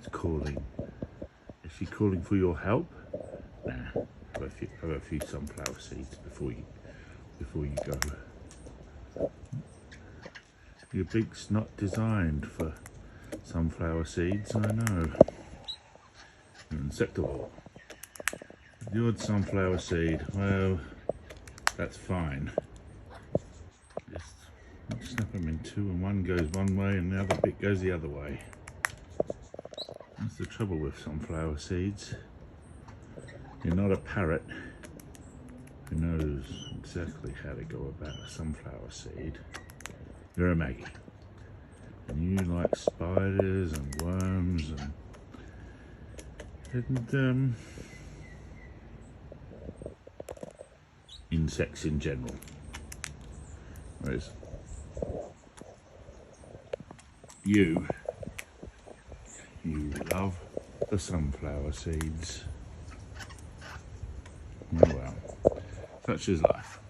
It's calling. Is she calling for your help? Nah. Have a few sunflower seeds before you go. Your beak's not designed for sunflower seeds, I know. You're insectivore. The odd sunflower seed, well, that's fine. Just snap them in two, and one goes one way and the other bit goes the other way. That's the trouble with sunflower seeds. You're not a parrot who knows exactly how to go about a sunflower seed. You're a Maggie. And you like spiders and worms and insects in general. Whereas you love the sunflower seeds. Oh well, such is life.